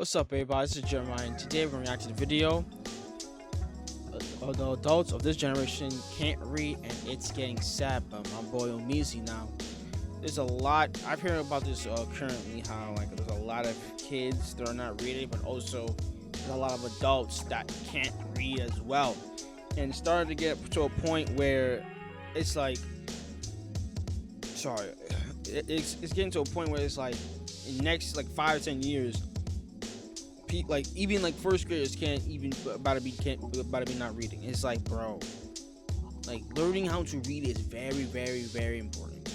What's up, everybody? This is Jeremiah, and today we're going to react to the video. The adults of this generation can't read, and it's getting sad by my boy Omizi now. There's a lot, I've heard about this currently, how like there's a lot of kids that are not reading, but also there's a lot of adults that can't read as well. And it's starting to get to a point where it's like, it's getting to a point where it's like, in the next like 5 or 10 years, like even like first graders can't even about to be not reading. It's like, bro, like learning how to read is very, very, very important.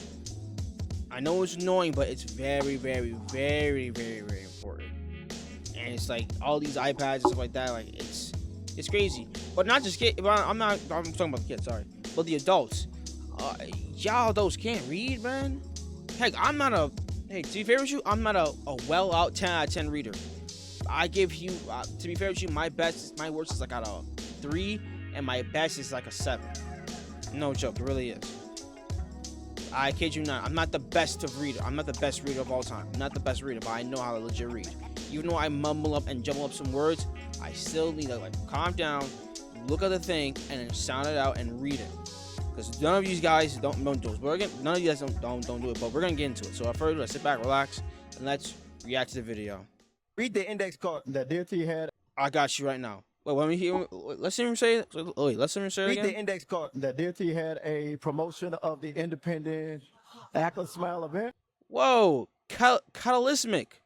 I know it's annoying, but it's very, very, very, very, very important. And it's like all these iPads and stuff like that, like it's crazy. But not just kids. I'm talking about the kids, sorry, but the adults. Y'all adults can't read, man. Heck, to be fair with you, I'm not a well out 10 out of 10 reader. I give you, to be fair with you, my worst is like at a 3, and my best is like a 7. No joke, it really is. I kid you not. I'm not the best of reader. I'm not the best reader of all time. I'm not the best reader, but I know how to legit read. Even though I mumble up and jumble up some words, I still need to like calm down, look at the thing, and then sound it out and read it. Because none of you guys don't do it. None of you guys don't do it, but we're gonna get into it. So without further ado, let's sit back, relax, and let's react to the video. Read the index card that DOT had. I got you right now. Wait, let me hear. Let's hear him say it. Wait, let's hear him say it Read again. the index card that DOT had a promotion of the independent Acla Smile event. Whoa, catalysmic.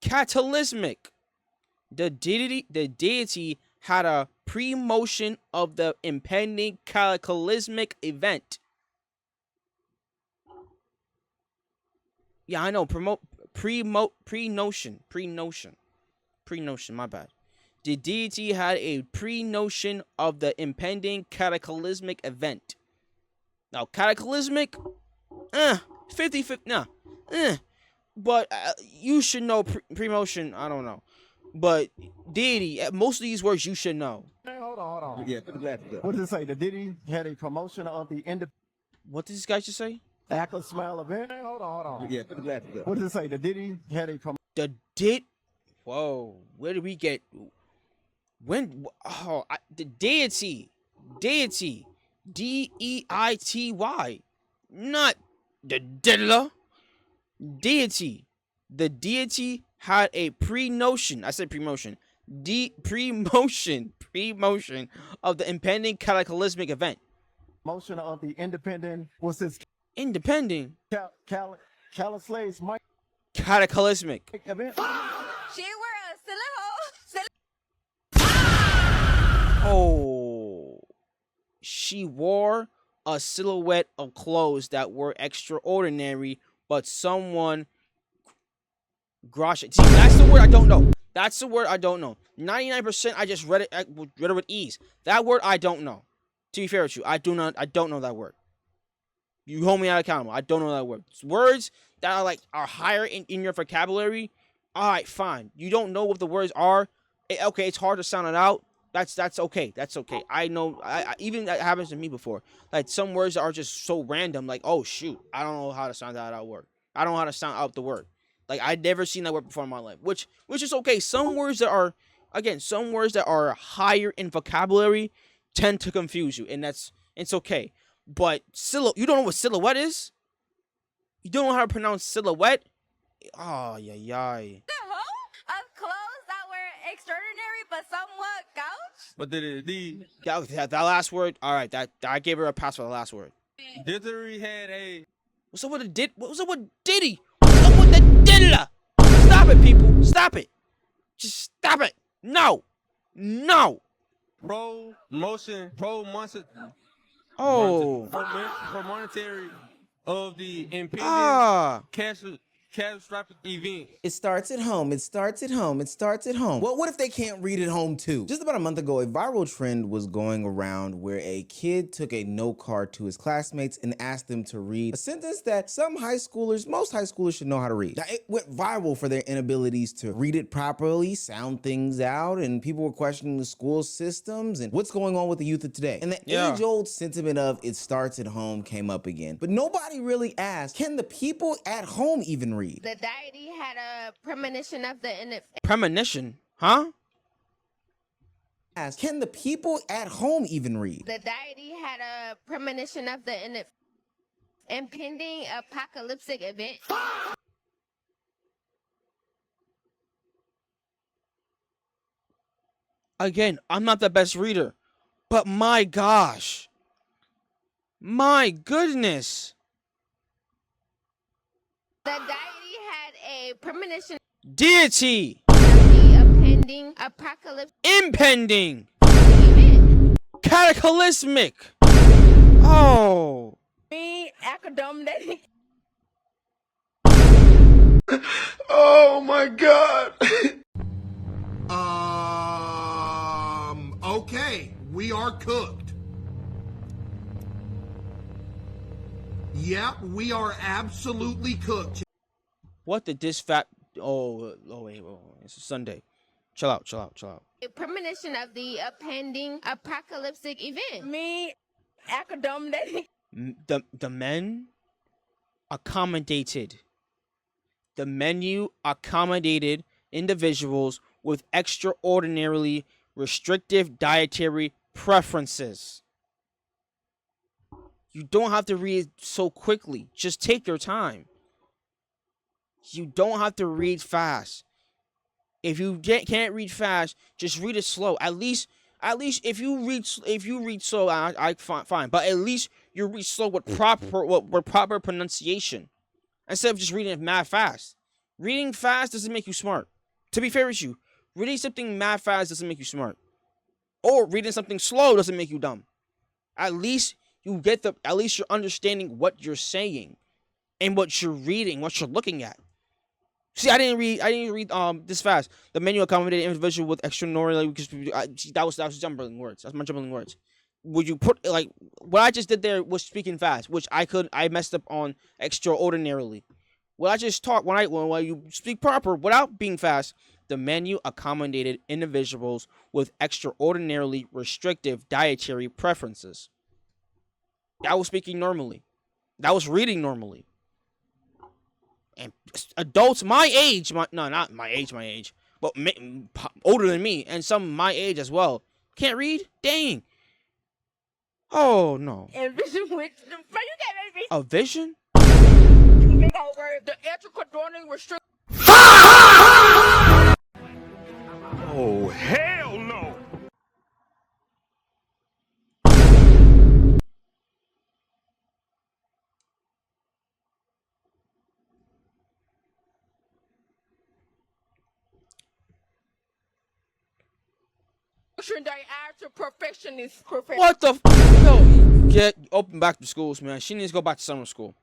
The deity had a pre-motion of the impending cataclysmic event. Yeah, I know. Pre-notion. My bad. The deity had a pre-notion of the impending cataclysmic event. Now, cataclysmic, 50-50, nah, but you should know pre-motion. I don't know, but deity. Most of these words you should know. Hey, hold on. Yeah, what does it say? The deity had a promotion of the independent. What did this guy just say? Acla Smile event. Hey, hold on. Yeah, what does it say? The deity had a promotion. Whoa, where did we get? When? Oh, the deity, deity, D-E-I-T-Y, not the diddler. Deity, the deity had a pre-notion. I said pre-motion. Pre-motion of the impending cataclysmic event. Motion of the independent. What's this? Independent. Calislays Mike. Cataclysmic Event. She wear a silhouette. Oh, she wore a silhouette of clothes that were extraordinary, but someone See, that's the word I don't know. That's the word I don't know. 99% I just read it with ease. That word I don't know. To be fair with you, I don't know that word. You hold me out accountable. I don't know that word. It's words that are higher in your vocabulary. All right, fine. You don't know what the words are. Okay, it's hard to sound it out. That's okay. That's okay. I know. I even that happens to me before. Like some words are just so random. Like, oh shoot, I don't know how to sound that out word. I don't know how to sound out the word. Like I'd never seen that word before in my life. Which is okay. Some words that are higher in vocabulary tend to confuse you, and it's okay. But you don't know what silhouette is? You don't know how to pronounce silhouette? Oh, yeah. Of clothes that were extraordinary but somewhat gauche. But the that last word, all right, that I gave her a pass for the last word. Diddy had a. What's up with Diddy? What's up with the diddler? Stop it, people. Stop it. Just stop it. No. Pro-monetary Oh. pro-monetary of the impending catastrophic event. It starts at home. It starts at home. Well, what if they can't read at home too? Just about a month ago, a viral trend was going around where a kid took a note card to his classmates and asked them to read a sentence that most high schoolers should know how to read. Now, it went viral for their inabilities to read it properly, sound things out, and people were questioning the school systems and what's going on with the youth of today. And the age-old sentiment of it starts at home came up again. But nobody really asked, can the people at home even read? read? The deity had a premonition of the Premonition? Huh? Ask, can the people at home even read? The deity had a premonition of the impending apocalyptic event. Again, I'm not the best reader, but my gosh. My goodness. The deity had a premonition Deity. of the impending apocalyptic Impending. event. Cataclysmic. Oh. Me, academic. Oh my God. Okay, we are cooked. Yep, we are absolutely cooked. What did this fat... Oh, wait. It's a Sunday. Chill out. A premonition of the impending apocalyptic event. Me, academic. The men accommodated. The menu accommodated individuals with extraordinarily restrictive dietary preferences. You don't have to read so quickly. Just take your time. You don't have to read fast. If you can't read fast, just read it slow. At least if you read slow, I fine. But at least you read slow with proper pronunciation, instead of just reading it mad fast. Reading fast doesn't make you smart. To be fair with you, reading something mad fast doesn't make you smart, or reading something slow doesn't make you dumb. At least you're understanding what you're saying and what you're reading, what you're looking at. See, I didn't read this fast. The menu accommodated individual with extraordinary, because that was jumbling words. That's my jumbling words. Would you put, like, what I just did there was speaking fast, which I messed up on extraordinarily. When I just talk, when you speak proper without being fast, the menu accommodated individuals with extraordinarily restrictive dietary preferences. That was speaking normally. That was reading normally. And adults my age, not my age, but older than me, and some my age as well, can't read? Dang. Oh, no. And vision with A vision? the intracranial restriction. Oh, hell no. What the Yo, get open back to schools, man. She needs to go back to summer school.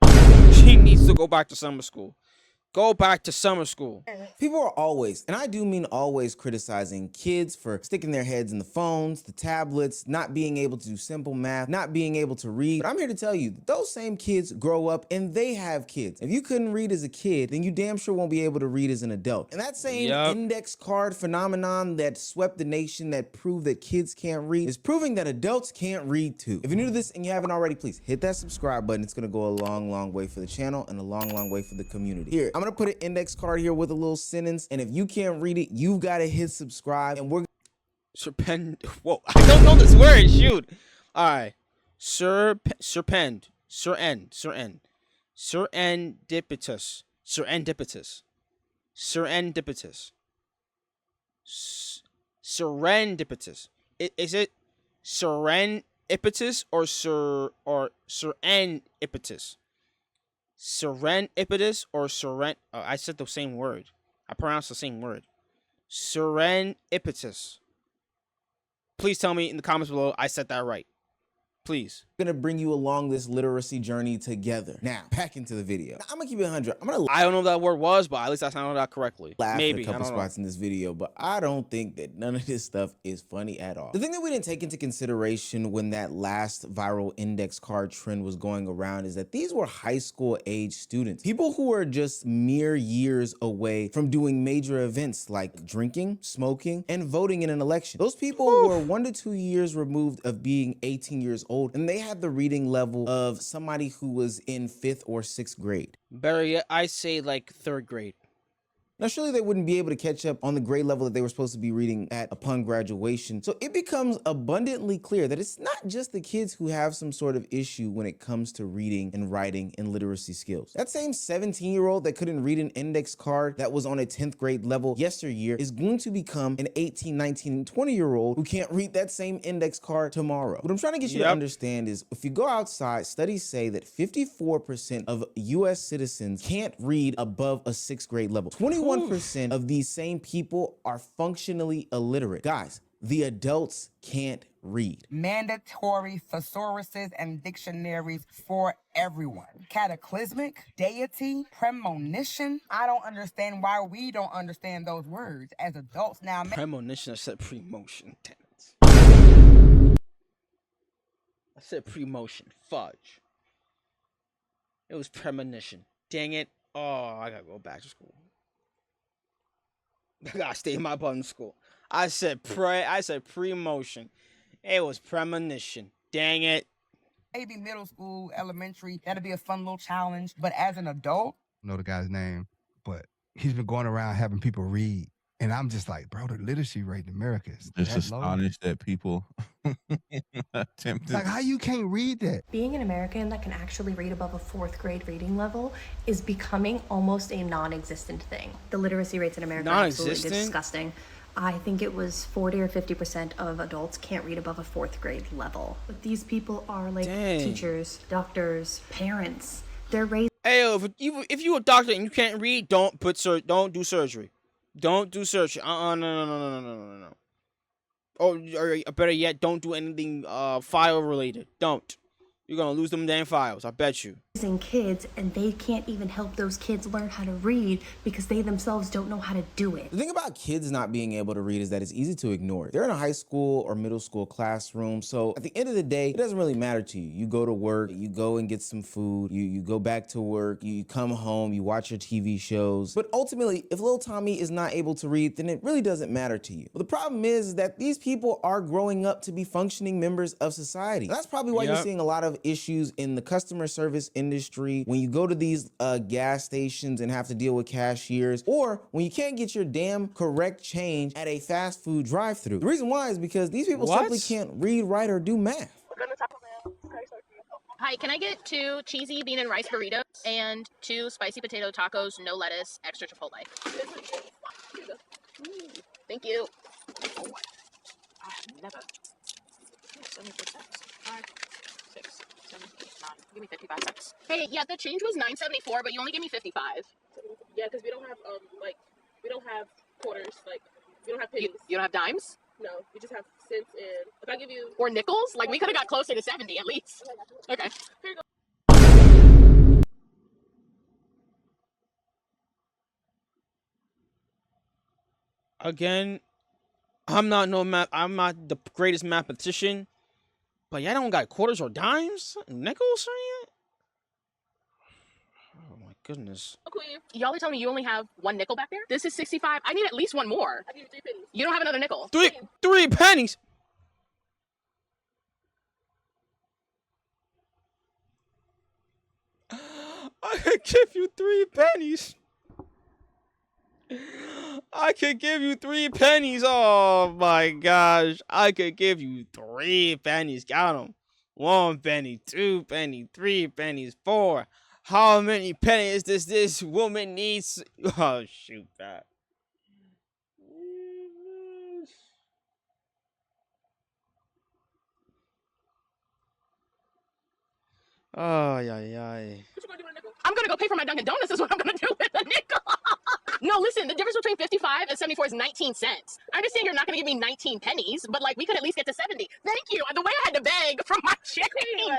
She needs to go back to summer school. Go back to summer school. People are always, and I do mean always, criticizing kids for sticking their heads in the phones, the tablets, not being able to do simple math, not being able to read. But I'm here to tell you, those same kids grow up and they have kids. If you couldn't read as a kid, then you damn sure won't be able to read as an adult. And that same index card phenomenon that swept the nation, that proved that kids can't read, is proving that adults can't read too. If you're new to this and you haven't already, please hit that subscribe button. It's gonna go a long, long way for the channel and a long, long way for the community. Here, I'm gonna put an index card here with a little sentence, and if you can't read it, you've got to hit subscribe, and we're Whoa, I don't know this word. Shoot. All right. Serendipitous. Is it serendipitous or serendipitous? Serendipitous or I said the same word. I pronounced the same word. Serendipitous. Please tell me in the comments below I said that right. Please. gonna bring you along this literacy journey together. Now, back into the video. Now, I'm gonna keep it 100. I don't know if that word was, but at least I sounded that correctly. Maybe. A couple spots in this video, but I don't think that none of this stuff is funny at all. The thing that we didn't take into consideration when that last viral index card trend was going around is that these were high school age students. People who are just mere years away from doing major events like drinking, smoking, and voting in an election. Those people were 1 to 2 years removed of being 18 years old old, and they had the reading level of somebody who was in 5th or 6th grade. Better yet, I say like 3rd grade. Now, surely they wouldn't be able to catch up on the grade level that they were supposed to be reading at upon graduation. So it becomes abundantly clear that it's not just the kids who have some sort of issue when it comes to reading and writing and literacy skills. That same 17-year-old that couldn't read an index card that was on a 10th grade level yesteryear is going to become an 18, 19, and 20-year-old who can't read that same index card tomorrow. What I'm trying to get you to understand is if you go outside, studies say that 54% of US citizens can't read above a 6th grade level. 21% of these same people are functionally illiterate. Guys, the adults can't read. Mandatory thesauruses and dictionaries for everyone. Cataclysmic, deity, premonition. I don't understand why we don't understand those words as adults now. Premonition, I said premotion, damn it. I said premotion, fudge. It was premonition. Dang it. Oh, I gotta go back to school. I gotta stay in my butt in school. I said pre-motion. It was premonition. Dang it. Maybe middle school, elementary, that'd be a fun little challenge. But as an adult, I know the guy's name, but he's been going around having people read. And I'm just like, bro, the literacy rate in America is just astonished that people attempt like, how you can't read that? Being an American that can actually read above a 4th grade reading level is becoming almost a non-existent thing. The literacy rates in America are absolutely disgusting. I think it was 40 or 50% of adults can't read above a 4th grade level. But these people are like teachers, doctors, parents. They're raised. Hey, if you a doctor and you can't read, don't do surgery. Don't do surgery. No. Or better yet, don't do anything file related. Don't. You're gonna lose them damn files, I bet you. Kids, and they can't even help those kids learn how to read because they themselves don't know how to do it. The thing about kids not being able to read is that it's easy to ignore. They're in a high school or middle school classroom, so at the end of the day, it doesn't really matter to you. You go to work, you go and get some food, you go back to work, you come home, you watch your TV shows. But ultimately, if little Tommy is not able to read, then it really doesn't matter to you. But the problem is that these people are growing up to be functioning members of society. And that's probably why you're seeing a lot of issues in the customer service industry when you go to these gas stations and have to deal with cashiers, or when you can't get your damn correct change at a fast food drive-thru. The reason why is because these people simply can't read, write, or do math. Hi, can I get 2 cheesy bean and rice burritos and 2 spicy potato tacos, no lettuce, extra chipotle? Thank you. Never. give me 55 cents. Hey, yeah, the change was $9.74, but you only gave me 55. Yeah, because we don't have we don't have quarters, we don't have pennies. You don't have dimes? No, we just have cents and if I give you or nickels, we could have got closer to 70 at least. Okay. Here you go. Again, I'm not the greatest mathematician, but y'all don't got quarters or dimes, nickels or anything? Oh my goodness. Okay. Y'all are telling me you only have 1 nickel back there? This is 65. I need at least 1 more. I give you 3 pennies. You don't have another nickel. Three pennies. I could give you 3 pennies. I could give you 3 pennies. Oh my gosh. I could give you 3 pennies. Got them. 1 penny, 2 pennies, 3 pennies, 4. How many pennies does this woman need? Oh, shoot that. Oh, yeah. I'm gonna go pay for my Dunkin' Donuts is what I'm gonna do with a nickel. No, listen, the difference between 55 and 74 is 19 cents. I understand you're not gonna give me 19 pennies, but we could at least get to 70. Thank you. The way I had to beg from my change.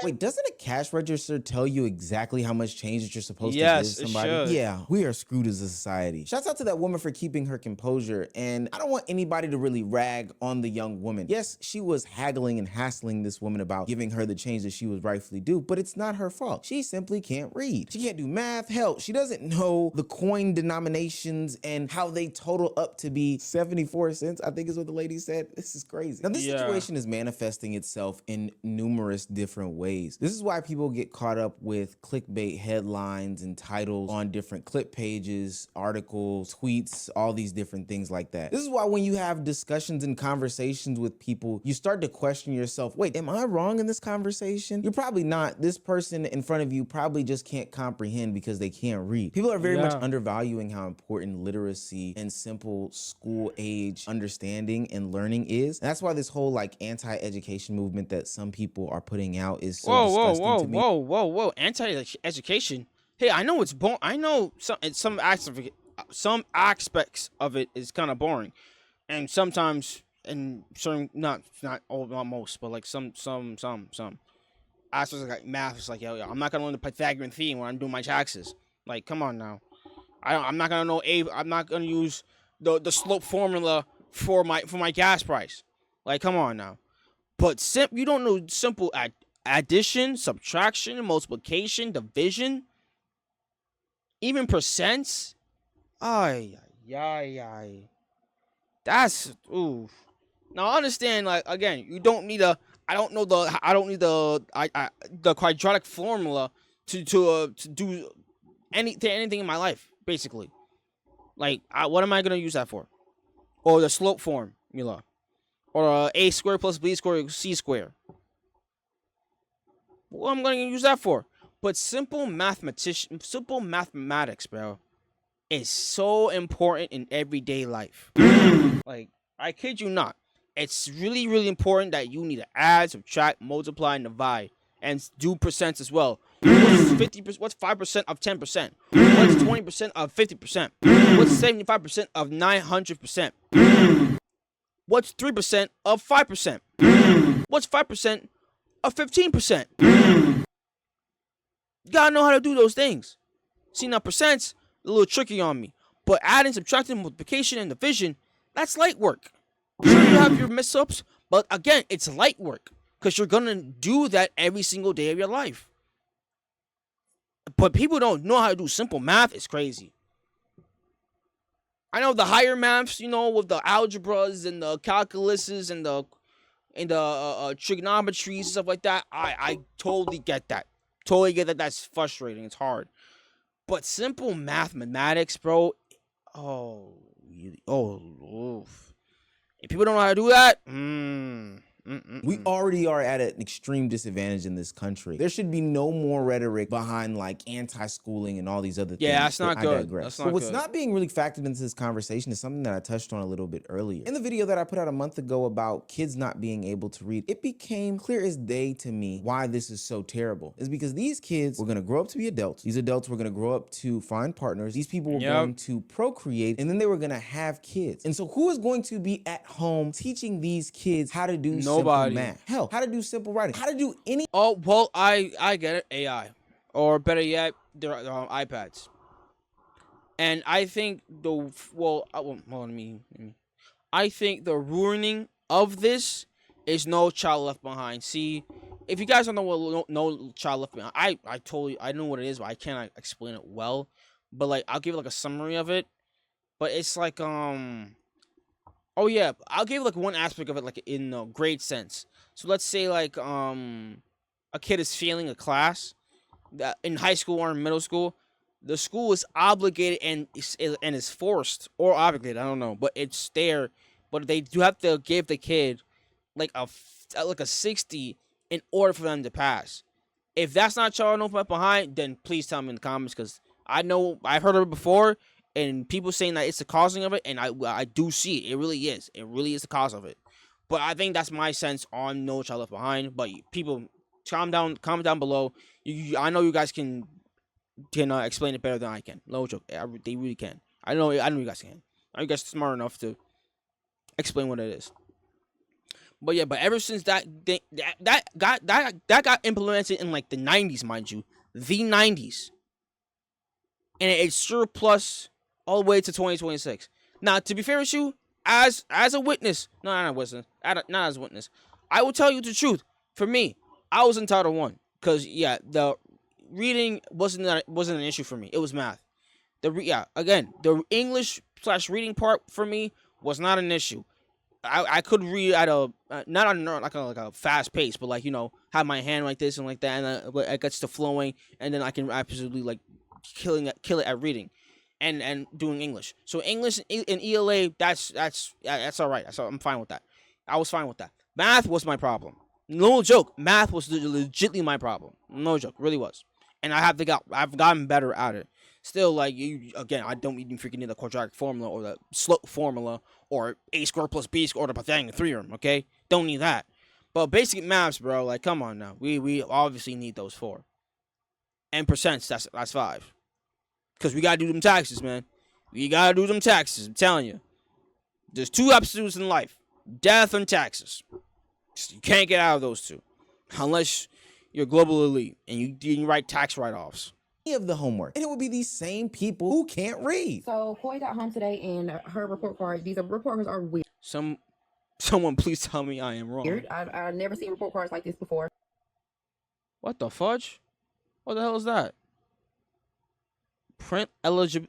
Wait, doesn't a cash register tell you exactly how much change that you're supposed to give somebody? It should. Yeah, we are screwed as a society. Shouts out to that woman for keeping her composure, and I don't want anybody to really rag on the young woman. Yes, she was haggling and hassling this woman about giving her the change that she was rightfully due, but it's not her fault. She simply can't read. She can't do math. Hell, she doesn't know the coin denomination fractions and how they total up to be 74 cents, I think is what the lady said. This is crazy. Now, this situation is manifesting itself in numerous different ways. This is why people get caught up with clickbait headlines and titles on different clip pages, articles, tweets, all these different things like that. This is why when you have discussions and conversations with people, you start to question yourself, wait, am I wrong in this conversation? You're probably not. This person in front of you probably just can't comprehend because they can't read. People are very much undervaluing how important literacy and simple school age understanding and learning is. And that's why this whole like anti-education movement that some people are putting out is so disgusting to me. Whoa. Anti-education. Hey, I know it's boring. I know some aspects of it is kind of boring, and sometimes, and certain not most, but like some aspects like math is like, yo, I'm not gonna learn the Pythagorean theorem when I'm doing my taxes. Like, come on now. I'm not gonna know I'm not gonna use the slope formula for my gas price. Like, come on now. But you don't know simple addition, subtraction, multiplication, division, even percents. Ay. That's oof. Now I understand, like, again, you don't need I don't need the quadratic formula to do anything in my life, basically. Like, what am I gonna use that for? Or the slope formula, or a squared plus b squared equals c squared. What am I gonna use that for? But simple mathematics, bro, is so important in everyday life. Like, I kid you not. It's really, really important that you need to add, subtract, multiply, and divide, and do percents as well. What's 50%? What's 5% of 10%? What's 20% of 50%? What's 75% of 900%? What's 3% of 5%? What's 5% of 15%? You gotta know how to do those things. See, now percents a little tricky on me, but adding, subtracting, multiplication, and division, that's light work. Sure, you have your mess-ups, but again, it's light work because you're gonna do that every single day of your life. But people don't know how to do simple math. It's crazy. I know the higher maths, with the algebras and the calculuses and the trigonometries and stuff like that. I totally get that. Totally get that. That's frustrating. It's hard. But simple mathematics, bro. If people don't know how to do that, we already are at an extreme disadvantage in this country. There should be no more rhetoric behind like anti-schooling and all these other things. Yeah, that's not good. But what's not being really factored into this conversation is something that I touched on a little bit earlier. In the video that I put out a month ago about kids not being able to read, it became clear as day to me why this is so terrible. It's because these kids were going to grow up to be adults. These adults were going to grow up to find partners. These people were going to procreate, and then they were going to have kids. And so who is going to be at home teaching these kids how to do simple math? Hell, how to do simple writing, how to do any. Oh, well, I get it. AI, or better yet, they're iPads. And I think I think the ruining of this is No Child Left Behind. See, if you guys don't know what No Child Left Behind, I know what it is, but I cannot explain it well. But like, I'll give like a summary of it. But it's like oh yeah, I'll give like one aspect of it, like in the grade sense. So let's say like a kid is failing a class that in high school or in middle school. The school is obligated and is forced or obligated, I don't know, but it's there. But they do have to give the kid like a 60 in order for them to pass. If that's not Child Left Behind, then please tell me in the comments, because I know I've heard of it before. And people saying that it's the causing of it, and I do see it. It really is. It really is the cause of it. But I think that's my sense on No Child Left Behind. But people, comment down below. I know you guys can explain it better than I can. No joke. They really can. I know you guys can. I know you guys are smart enough to explain what it is. But yeah, but ever since that got implemented in like the 90s, mind you, the 90s, and it's surplus all the way to 2026. Now, to be fair with you, as a witness, not as a witness, I will tell you the truth. For me, I was in Title 1 because the reading wasn't an issue for me. It was math. Again, the English/reading part for me was not an issue. I could read at a not on like a fast pace, but like, you know, have my hand like this and like that, and it gets to flowing, and then I can absolutely like kill it at reading, and doing English. So English and ELA, that's all right. I'm fine with that. I was fine with that. Math was my problem. No joke. Math was legitimately my problem. No joke. Really was. And I've gotten better at it. Still, like, again, I don't even freaking need the quadratic formula or the slope formula or a squared plus b squared or the Pythagorean theorem, okay? Don't need that. But basic maths, bro, like, come on now. We obviously need those 4. And percents, that's 5. Because we got to do them taxes, man. We got to do them taxes, I'm telling you. There's 2 absolutes in life. Death and taxes. You can't get out of those 2. Unless you're global elite and you write tax write-offs. Of the homework, and it would be these same people who can't read. So Koi got home today, and her report card. These report cards are weird. Someone please tell me I am wrong. Weird. I've never seen report cards like this before. What the fudge? What the hell is that? Print legibly.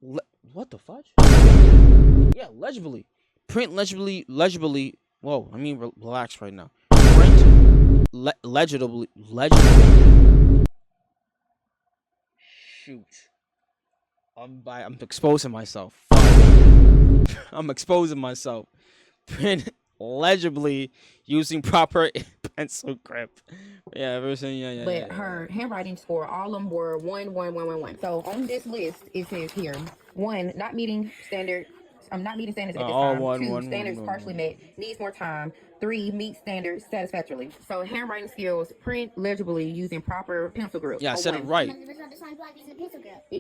What the fudge? Yeah, legibly. Print legibly. Whoa, I mean, relax right now. Print legibly. Shoot. I'm exposing myself. I'm exposing myself. Print legibly using proper pencil grip. Yeah, everything. Yeah. But her handwriting score, all of them were 1, 1, 1, 1, 1. So on this list, it says here, 1, not meeting standard. I'm not meeting standards at this time. 2, standards partially met. Needs more time. 3, meet standards satisfactorily. So handwriting skills, print legibly using proper pencil grip. Yeah, I said it right.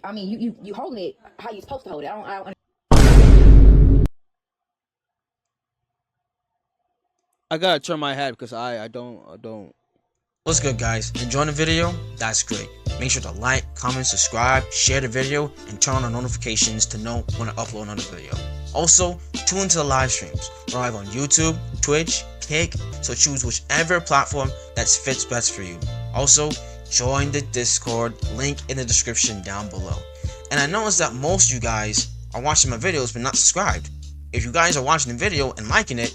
I mean, you holding it how you supposed to hold it. I don't. I gotta turn my head because I don't. What's good, guys? Enjoying the video? That's great. Make sure to like, comment, subscribe, share the video, and turn on the notifications to know when I upload another video. Also, tune into the live streams. We're live on YouTube, Twitch, Kick, so choose whichever platform that fits best for you. Also, join the Discord, link in the description down below. And I noticed that most of you guys are watching my videos but not subscribed. If you guys are watching the video and liking it,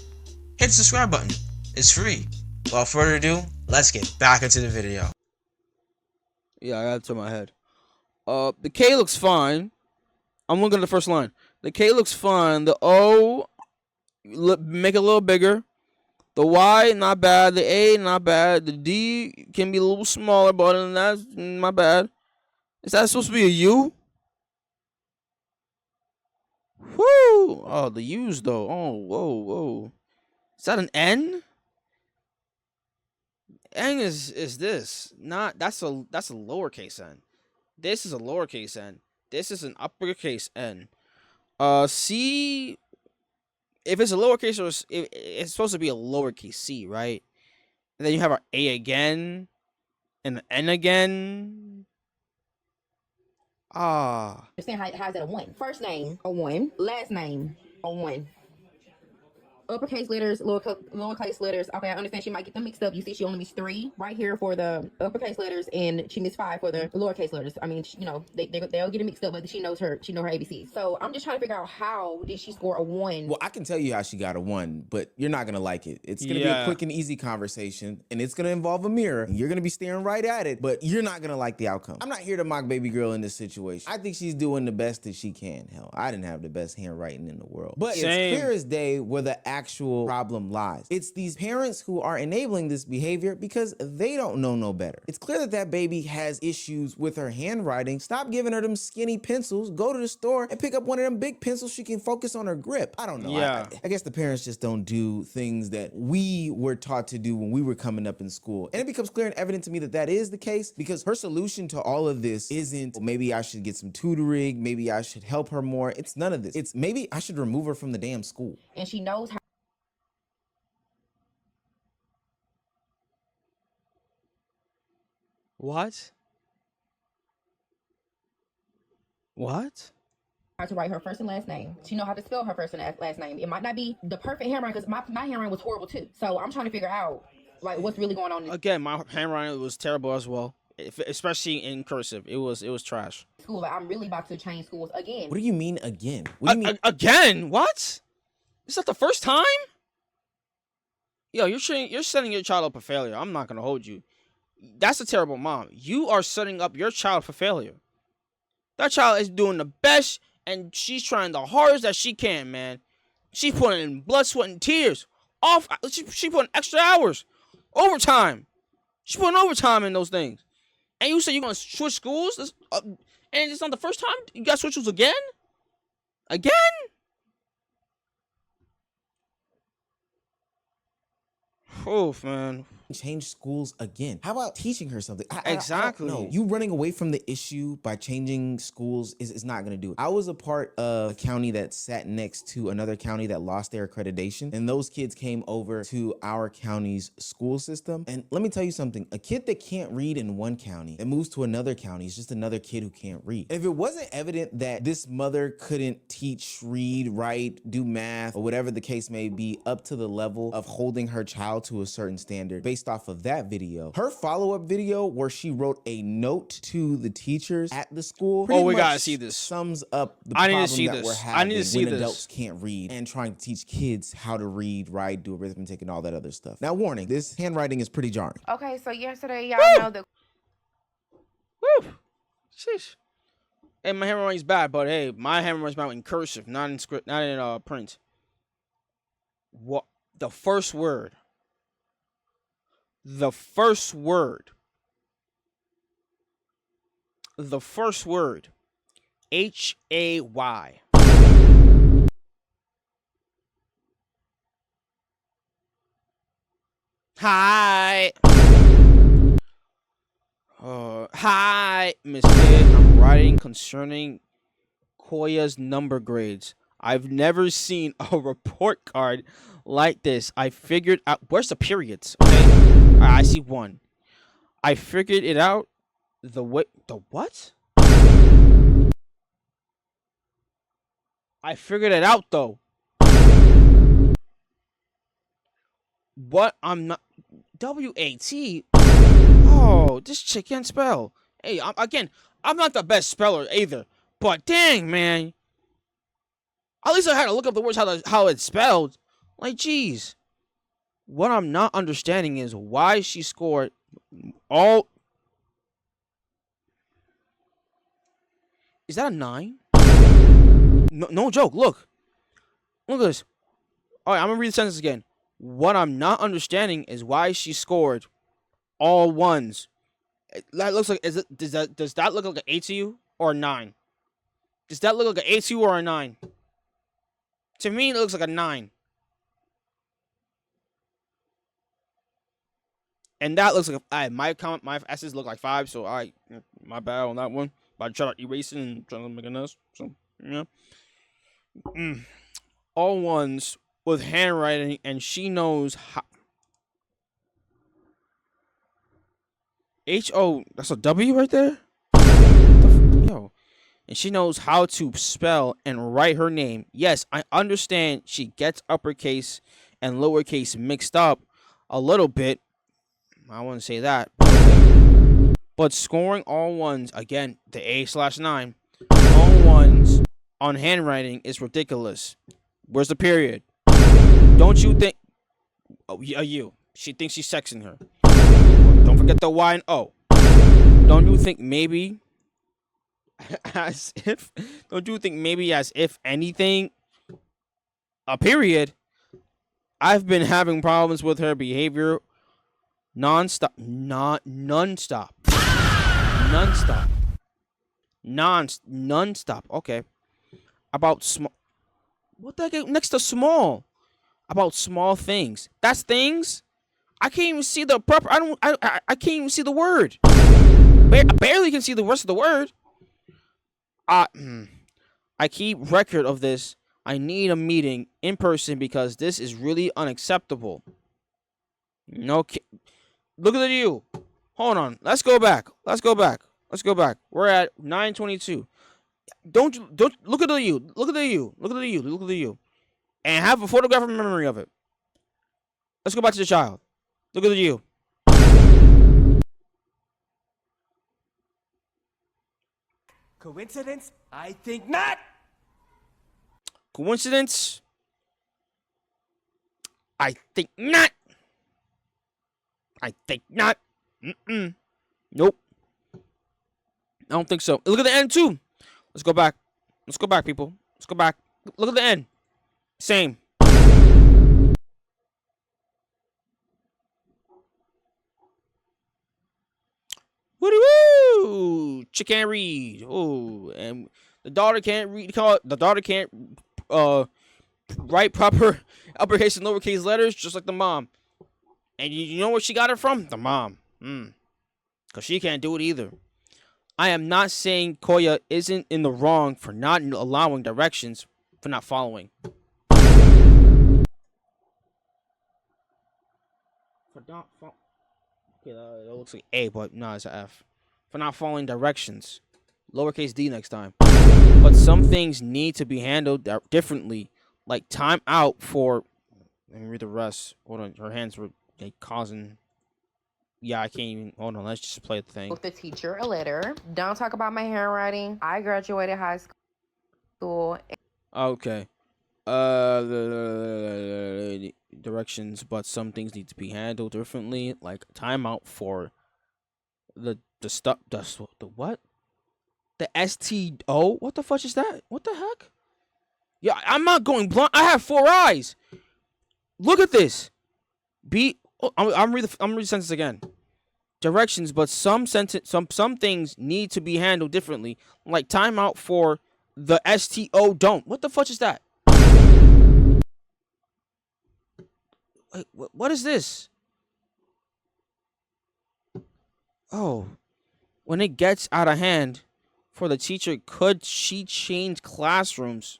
hit the subscribe button. It's free. Without further ado, let's get back into the video. Yeah, I gotta turn my head. The K looks fine. I'm looking at the first line. The K looks fine. The O, make it a little bigger. The Y, not bad. The A, not bad. The D can be a little smaller, but other than that, not bad. Is that supposed to be a U? Whoo! Oh, the U's though. Oh, whoa. Is that an N? N is this? Not that's a lowercase n. This is a lowercase n. This is an uppercase n. C. If it's a lowercase or it's supposed to be a lowercase c, right? And then you have our A again, and the N again. Understand how is that a 1? First name a 1, last name a 1. Uppercase letters, lowercase letters. Okay, I understand she might get them mixed up. You see, she only missed 3 right here for the uppercase letters, and she missed 5 for the lowercase letters. I mean, you know, they'll get it mixed up, but she know her ABCs. So I'm just trying to figure out how did she score a 1? Well, I can tell you how she got a 1, but you're not gonna like it. It's gonna be a quick and easy conversation, and it's gonna involve a mirror. And you're gonna be staring right at it, but you're not gonna like the outcome. I'm not here to mock baby girl in this situation. I think she's doing the best that she can. Hell, I didn't have the best handwriting in the world, but it's clear as day where the actual problem lies. It's these parents who are enabling this behavior because they don't know no better. It's clear that that baby has issues with her handwriting. Stop giving her them skinny pencils. Go to the store and pick up one of them big pencils she can focus on her grip. I don't know. Yeah. I guess the parents just don't do things that we were taught to do when we were coming up in school. And it becomes clear and evident to me that that is the case because her solution to all of this isn't, well, maybe I should get some tutoring. Maybe I should help her more. It's none of this. It's maybe I should remove her from the damn school. And she knows how. What? How to write her first and last name. She know how to spell her first and last name. It might not be the perfect handwriting because my handwriting was horrible too. So I'm trying to figure out like what's really going on. Again, my handwriting was terrible as well. especially in cursive. It was trash. School, I'm really about to change schools again. What do you mean again? What do you mean again? What? Is that the first time? Yo, you're setting your child up for failure. I'm not gonna hold you. That's a terrible mom. You are setting up your child for failure. That child is doing the best, and she's trying the hardest that she can, man. She's putting in blood, sweat, and tears. She putting extra hours, overtime. She's putting overtime in those things. And you say you're gonna switch schools, and it's not the first time you got to switch schools again. Again? Oh, man. Change schools again. How about teaching her something? Exactly. No, you running away from the issue by changing schools is not going to do it. I was a part of a county that sat next to another county that lost their accreditation, and those kids came over to our county's school system. And let me tell you something, a kid that can't read in one county and moves to another county is just another kid who can't read. And if it wasn't evident that this mother couldn't teach, read, write, do math, or whatever the case may be, up to the level of holding her child to a certain standard based off of that video, her follow-up video where she wrote a note to the teachers at the school, we gotta see this, sums up the I problem need to see that this. we're having I need to see when this. adults can't read and trying to teach kids how to read, write, do arithmetic, and all that other stuff. Now, warning, this handwriting is pretty jarring. Okay, so yesterday, y'all know that. Woo! Sheesh. Hey, my handwriting's bad, but hey, my handwriting's bad in cursive, not in script, not in print. What? The first word. The first word. The first word. H-A-Y. Hi. Hi, Miss Kid. I'm writing concerning Koya's number grades. I've never seen a report card like this. I figured out... Where's the periods? Okay. I see one. I figured it out. The what? I figured it out, though. What? I'm not... W-A-T? Oh, this chick can't spell. Hey, I'm not the best speller either. But dang, man. At least I had to look up the words how it's spelled. Like, geez. What I'm not understanding is why she scored all... Is that a 9? No joke, look. Look at this. Alright, I'm gonna read the sentence again. What I'm not understanding is why she scored all 1s. That looks like... Does that look like an 8 to you? Or a 9? Does that look like an 8 to you or a 9? To me, it looks like a 9. And that looks like my S's look like 5, so my bad on that one. But I try to erase it and try to make a mess. So yeah. All 1s with handwriting, and she knows how. H-O, that's a W right there? Yo. And she knows how to spell and write her name. Yes, I understand she gets uppercase and lowercase mixed up a little bit. I wouldn't say that. But scoring all 1s, again, the A/9, all 1s on handwriting is ridiculous. Where's the period? Don't you think... Oh, you. She thinks she's sexing her. Don't forget the Y and O. Don't you think maybe... Don't you think maybe as if anything... A period... I've been having problems with her behavior... Non-stop. Okay. About small. What the heck? Next to small. About small things. That's things. I can't even see the proper. I can't even see the word. I barely can see the rest of the word. I keep record of this. I need a meeting in person because this is really unacceptable. No. Look at you. Hold on. Let's go back. We're at 9:22. Don't look at you. Look at you. And have a photographic memory of it. Let's go back to the child. Look at you. Coincidence? I think not. Coincidence? I think not. I think not. Nope. I don't think so. Look at the end too. Let's go back. Let's go back, people. Let's go back. Look at the end. Same. Woo! Chick can't read. Oh, and the daughter can't read. The daughter can't write proper uppercase and lowercase letters, just like the mom. And you know where she got it from? The mom. Because she can't do it either. I am not saying Koya isn't in the wrong for not allowing directions, for not following. For not following. Okay, that looks like A, but no, it's an F. For not following directions. Lowercase d next time. But some things need to be handled differently. Like time out for... Let me read the rest. Hold on, her hands were causing... Yeah, I can't even... Hold on, let's just play the thing. With the teacher a letter. Don't talk about my handwriting. I graduated high school. Okay. Directions, but some things need to be handled differently. Like timeout for the stuff. The what? The STO? What the fuck is that? What the heck? Yeah, I'm not going blind. I have 4 eyes. Look at this. I'm reading the sentence again. Directions, but some things need to be handled differently. Like timeout for the STO don't. What the fuck is that? Wait, what is this? Oh, when it gets out of hand for the teacher, could she change classrooms?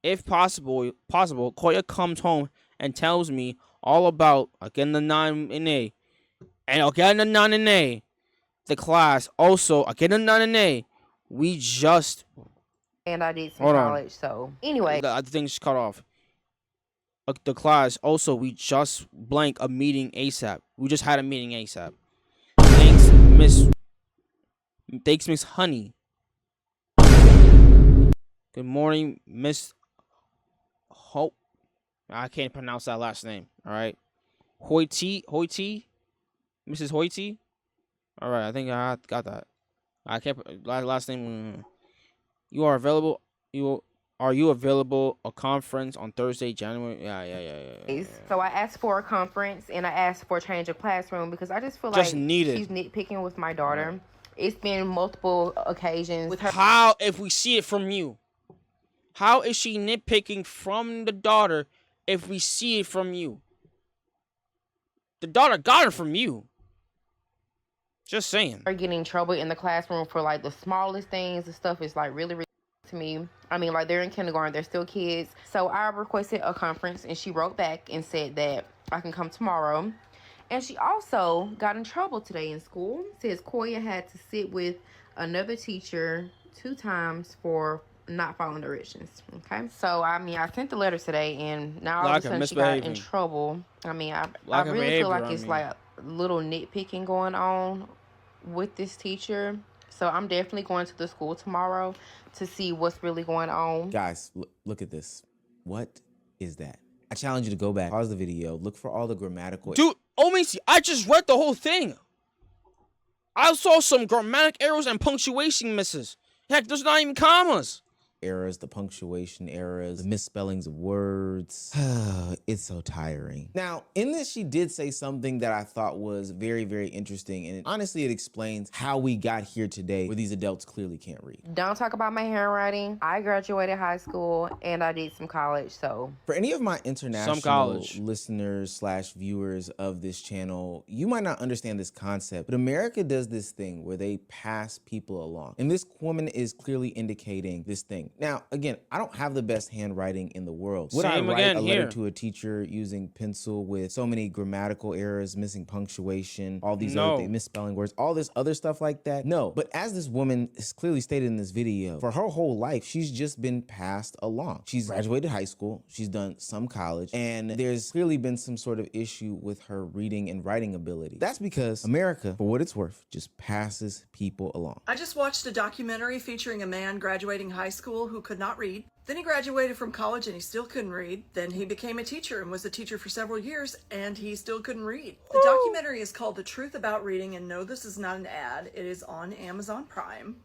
If possible, Koya comes home and tells me all about again the 9 in A, and again the 9 in A, the class also again the 9 in A. We just and I did some college, so anyway, the thing's cut off. The class also we just blank a meeting ASAP. We just had a meeting ASAP. Thanks, Miss Honey. Good morning, Miss Hope. I can't pronounce that last name. All right, Hoity, Mrs. Hoity. All right, I think I got that. I can't last name. You are available. Are you available a conference on Thursday, January? Yeah. So I asked for a conference and I asked for a change of classroom because I just feel like she's nitpicking with my daughter. It's been multiple occasions with her. How, if we see it from you? How is she nitpicking from the daughter if we see it from you? The daughter got it from you. Just saying. Are getting in trouble in the classroom for like the smallest things. The stuff is like really to me. I mean, like they're in kindergarten, they're still kids. So I requested a conference and she wrote back and said that I can come tomorrow. And she also got in trouble today in school. Says Koya had to sit with another teacher 2 times for not following directions. Okay. So I mean, I sent the letter today and now all of a sudden she got in trouble. I mean, I really feel like it's like a little nitpicking going on with this teacher. So I'm definitely going to the school tomorrow to see what's really going on. Guys, look at this. What is that? I challenge you to go back, pause the video, look for all the grammatical... Dude, Macy, I just read the whole thing. I saw some grammatic errors and punctuation misses. Heck, there's not even commas. Errors, the punctuation errors, the misspellings of words. It's so tiring. Now, in this, she did say something that I thought was very, very interesting. And honestly, it explains how we got here today where these adults clearly can't read. Don't talk about my handwriting. I graduated high school and I did some college, so. For any of my international listeners / viewers of this channel, you might not understand this concept, but America does this thing where they pass people along. And this woman is clearly indicating this thing. Now, again, I don't have the best handwriting in the world. Would Same I write again a letter here. to a teacher using pencil with so many grammatical errors, missing punctuation, all these No. other things, misspelling words, all this other stuff like that? No. But as this woman is clearly stated in this video, for her whole life, she's just been passed along. She's graduated high school, she's done some college, and there's clearly been some sort of issue with her reading and writing ability. That's because America, for what it's worth, just passes people along. I just watched a documentary featuring a man graduating high school who could not read. Then he graduated from college and he still couldn't read. Then he became a teacher and was a teacher for several years and he still couldn't read. The documentary is called The Truth About Reading, and no, this is not an ad. It is on Amazon Prime.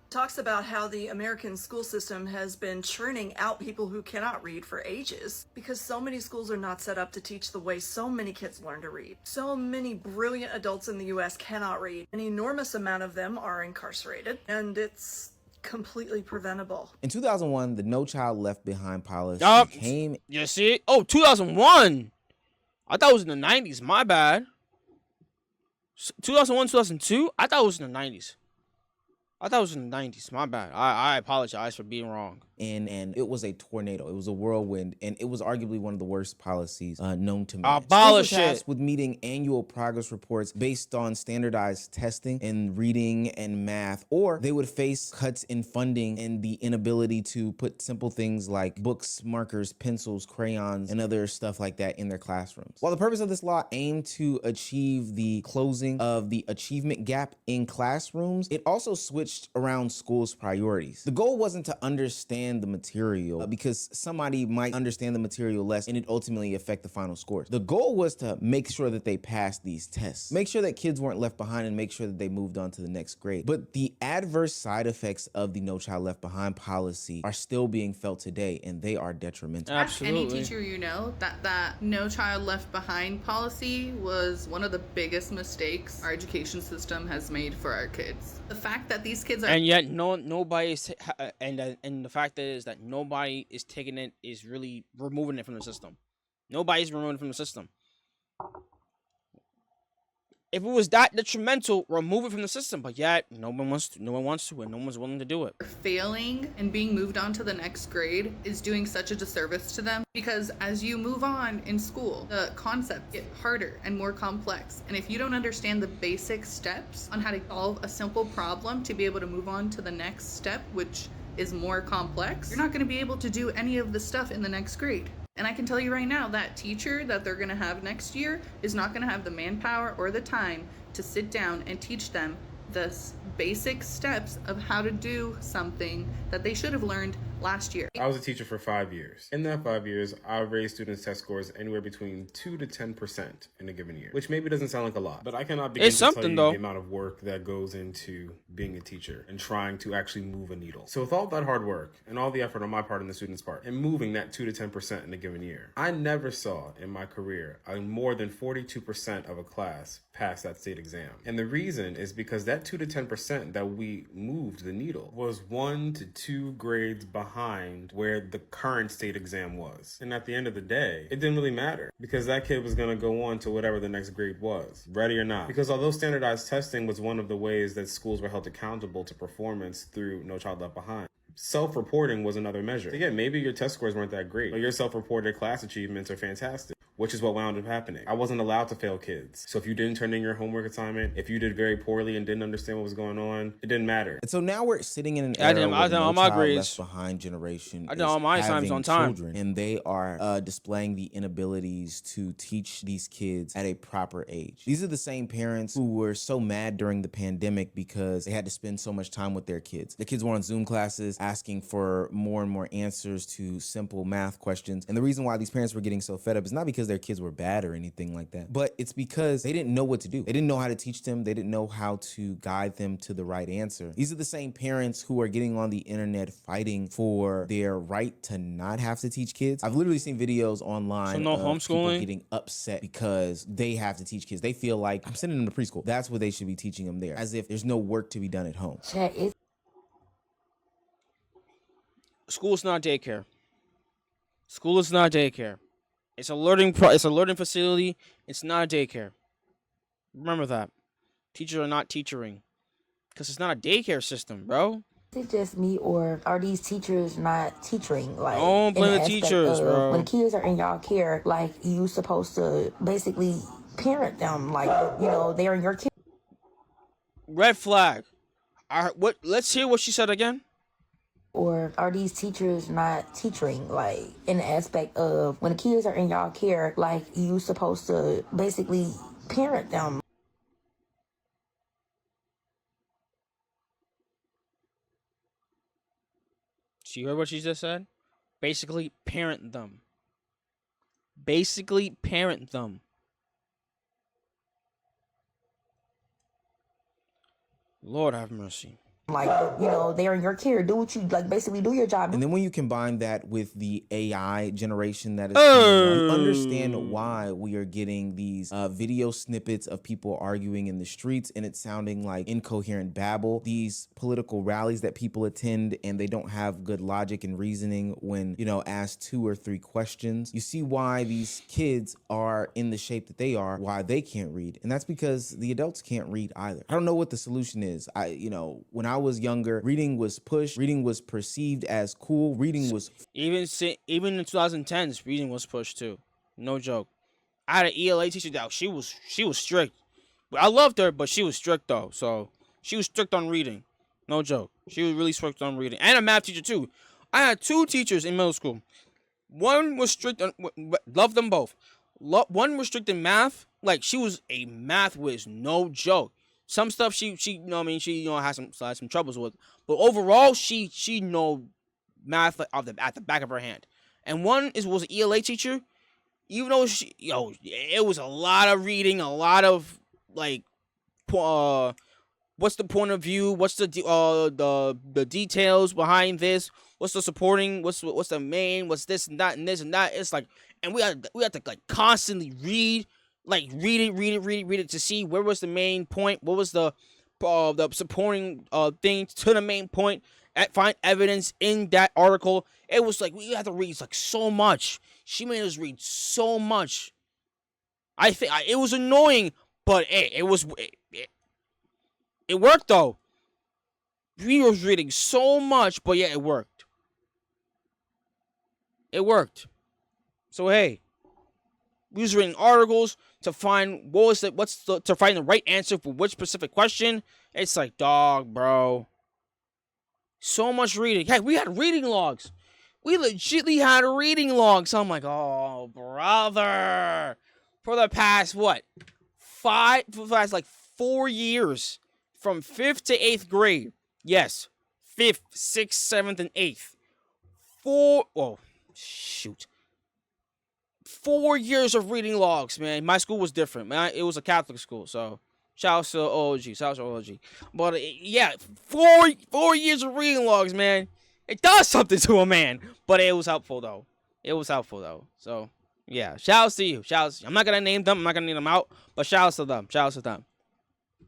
Talks about how the American school system has been churning out people who cannot read for ages because so many schools are not set up to teach the way so many kids learn to read. So many brilliant adults in the US cannot read. An enormous amount of them are incarcerated, and it's completely preventable. In 2001, the No Child Left Behind policy came. You see? Oh, 2001. I thought it was in the 90s. My bad. 2001, 2002? I thought it was in the 90s. I thought it was in the 90s. My bad. I apologize for being wrong. And it was a tornado. It was a whirlwind, and it was arguably one of the worst policies known to man. Abolish Schools were it. tasked with meeting annual progress reports based on standardized testing in reading and math, or they would face cuts in funding and the inability to put simple things like books, markers, pencils, crayons, and other stuff like that in their classrooms. While the purpose of this law aimed to achieve the closing of the achievement gap in classrooms, it also switched around schools' priorities. The goal wasn't to understand the material because somebody might understand the material less and it ultimately affect the final scores. The goal was to make sure that they passed these tests, make sure that kids weren't left behind, and make sure that they moved on to the next grade. But the adverse side effects of the No Child Left Behind policy are still being felt today, and they are detrimental. Ask any teacher you know that No Child Left Behind policy was one of the biggest mistakes our education system has made for our kids. The fact that these kids are And yet nobody's and the fact is that nobody is taking it, is really removing it from the system. Nobody's removing it from the system. If it was that detrimental, remove it from the system. But yet no one wants to, and no one's willing to do it. failing and being moved on to the next grade is doing such a disservice to them, because as you move on in school, the concepts get harder and more complex. And if you don't understand the basic steps on how to solve a simple problem to be able to move on to the next step, which is more complex, you're not going to be able to do any of the stuff in the next grade. And I can tell you right now, that teacher that they're going to have next year is not going to have the manpower or the time to sit down and teach them the basic steps of how to do something that they should have learned last year. I was a teacher for 5 years. In that 5 years, I raised students' test scores anywhere between 2 to 10% in a given year, which maybe doesn't sound like a lot, but I cannot begin to tell you the amount of work that goes into being a teacher and trying to actually move a needle. So with all that hard work and all the effort on my part and the students' part and moving that 2 to 10% in a given year, I never saw in my career more than 42% of a class pass that state exam. And the reason is because that 2 to 10% that we moved the needle was 1 to 2 grades behind where the current state exam was. And at the end of the day, it didn't really matter because that kid was going to go on to whatever the next grade was, ready or not. Because although standardized testing was one of the ways that schools were held accountable to performance through No Child Left Behind, self-reporting was another measure. Again, maybe your test scores weren't that great, but your self-reported class achievements are fantastic, which is what wound up happening. I wasn't allowed to fail kids. So if you didn't turn in your homework assignment, if you did very poorly and didn't understand what was going on, it didn't matter. And so now we're sitting in an era where the No Child Left Behind generation I did all my assignments on time. children, and they are displaying the inabilities to teach these kids at a proper age. These are the same parents who were so mad during the pandemic because they had to spend so much time with their kids. The kids were on Zoom classes asking for more and more answers to simple math questions. And the reason why these parents were getting so fed up is not because their kids were bad or anything like that, but it's because they didn't know what to do. They didn't know how to teach them. They didn't know how to guide them to the right answer. These are the same parents who are getting on the internet fighting for their right to not have to teach kids. I've literally seen videos online of people getting upset because they have to teach kids. They feel like, I'm sending them to preschool. That's what they should be teaching them there, as if there's no work to be done at home. School is not daycare. School is not daycare. It's a learning facility. It's not a daycare. Remember that. Teachers are not teachering. Because it's not a daycare system, bro. Is it just me, or are these teachers not teaching? Like, don't blame the teachers, bro. When kids are in y'all care, like, you supposed to basically parent them, like, you know, they're in your care. Red flag. Let's hear what she said again. Or are these teachers not teaching, like, in the aspect of when the kids are in y'all care, like, you supposed to basically parent them? She heard what she just said? Basically, parent them. Basically, parent them. Lord have mercy. Like, you know, they're in your care. Do what you, like, basically do your job. And then when you combine that with the AI generation that is coming, you understand why we are getting these video snippets of people arguing in the streets and it's sounding like incoherent babble. These political rallies that people attend and they don't have good logic and reasoning when, you know, asked 2 or 3 questions. You see why these kids are in the shape that they are, why they can't read. And that's because the adults can't read either. I don't know what the solution is. When I was younger, reading was pushed, reading was perceived as cool, reading was even in 2010s, reading was pushed too. No joke. I had an ELA teacher that she was strict. I loved her, but she was strict though. So she was strict on reading. No joke. She was really strict on reading. And a math teacher too. I had 2 teachers in middle school. One was strict on, loved them both. One was strict in math. Like, she was a math whiz. No joke. Some stuff she has some troubles with, but overall she know math at the back of her hand. And one was an ELA teacher, even though it was a lot of reading, a lot of like, what's the point of view, what's the details behind this, what's the supporting, what's the main, what's this and that and this and that. It's like, and we had to like constantly read. Like, read it to see where was the main point, what was the supporting thing to the main point, find evidence in that article. It was like, we had to read like so much. She made us read so much. I think it was annoying, but it worked though. We was reading so much, but yeah, it worked. It worked. So hey, we was reading articles to find to find the right answer for which specific question. It's like, dog, bro. So much reading. Hey, we had reading logs. We legitly had reading logs. I'm like, oh, brother. For the past, 4 years. From 5th to 8th grade. Yes. 5th, 6th, 7th, and 8th. 4 years of reading logs, man. My school was different, man. It was a Catholic school, so shout out to OG. But yeah, 4 years of reading logs, man. It does something to a man, but it was helpful though. So yeah, shout out to you. I'm not gonna name them. I'm not gonna name them out, but shout out to them.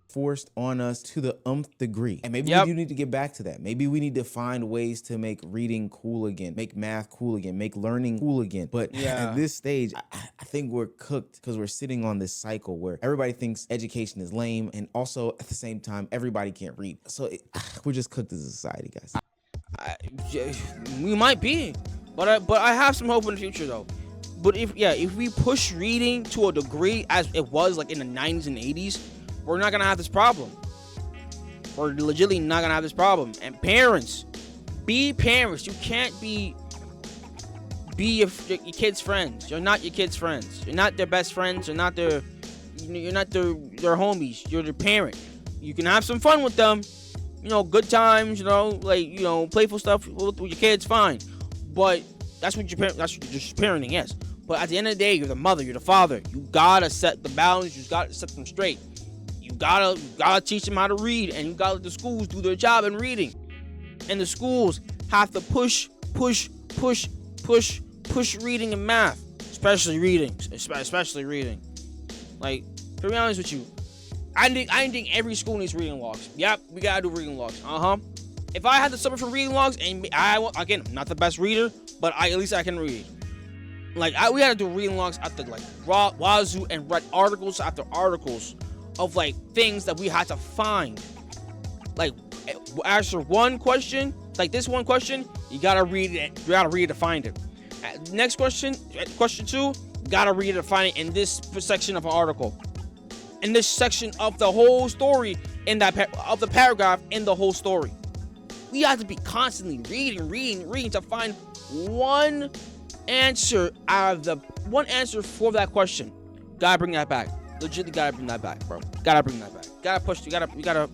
Forced on us to the nth degree. And maybe we do need to get back to that. Maybe we need to find ways to make reading cool again, make math cool again, make learning cool again. But at this stage, I think we're cooked because we're sitting on this cycle where everybody thinks education is lame, and also at the same time, everybody can't read. So we're just cooked as a society, guys. We might be, but I have some hope in the future though. But if we push reading to a degree as it was like in the 90s and 80s, we're not gonna have this problem. We're legitimately not gonna have this problem. And parents, be parents. You can't be your kids' friends. You're not your kids' friends. You're not their best friends. You're not their their homies. You're their parent. You can have some fun with them. Good times. Playful stuff with your kids. Fine, but that's what you're parenting. Yes, but at the end of the day, you're the mother. You're the father. You gotta set the boundaries. You gotta set them straight. You gotta teach them how to read, and you gotta let the schools do their job in reading. And the schools have to push reading and math, especially reading. Like, to be honest with you, I think every school needs reading logs. Yep, we gotta do reading logs. If I had to suffer from reading logs, and I'm not the best reader, but at least I can read. Like, we had to do reading logs after like wazoo and read articles after articles of like things that we had to find. Like, answer one question, like this one question, you gotta read it. You gotta read it to find it. Next question, question 2, you gotta read it to find it in this section of an article, in this section of the whole story, in that of the paragraph in the whole story. We have to be constantly reading to find one answer out of the one answer for that question. Gotta bring that back. Legitimately gotta bring that back, bro. Gotta bring that back. Gotta push. You gotta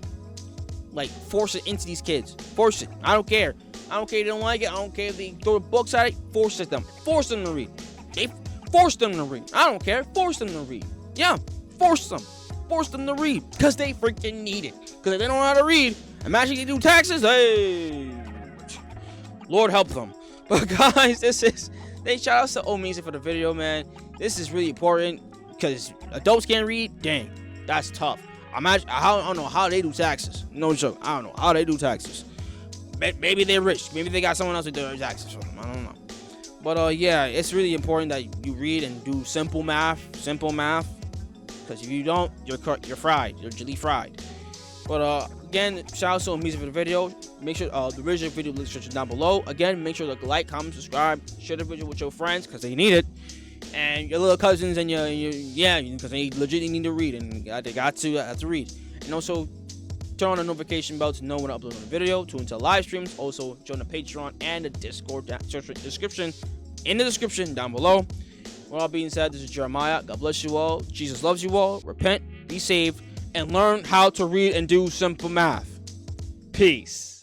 like force it into these kids. Force it. I don't care. I don't care if they don't like it. I don't care if they throw books at it. Force it them. Force them to read. They force them to read. I don't care. Force them to read. Yeah, force them. Force them to read because they freaking need it. Because if they don't know how to read, imagine you do taxes. Hey, Lord help them. But guys, they shout out to Omise for the video, man. This is really important because adults can't read. Dang, that's tough. I don't know how they do taxes. No joke. I don't know how they do taxes. Maybe they're rich. Maybe they got someone else to do their taxes for them. I don't know. But yeah, it's really important that you read and do simple math. Because if you don't, you're fried. You're jelly fried. But again, shout out to Omise for the video. Make sure the original video link description down below. Again, make sure to like, comment, subscribe, share the video with your friends because they need it, and your little cousins and because they legitimately need to read and they have to read. And also turn on the notification bell to know when I upload a video. Tune into live streams. Also join the Patreon and the Discord description in the description down below. With all being said, this is Jeremiah. God bless you all. Jesus loves you all. Repent, be saved, and learn how to read and do simple math. Peace.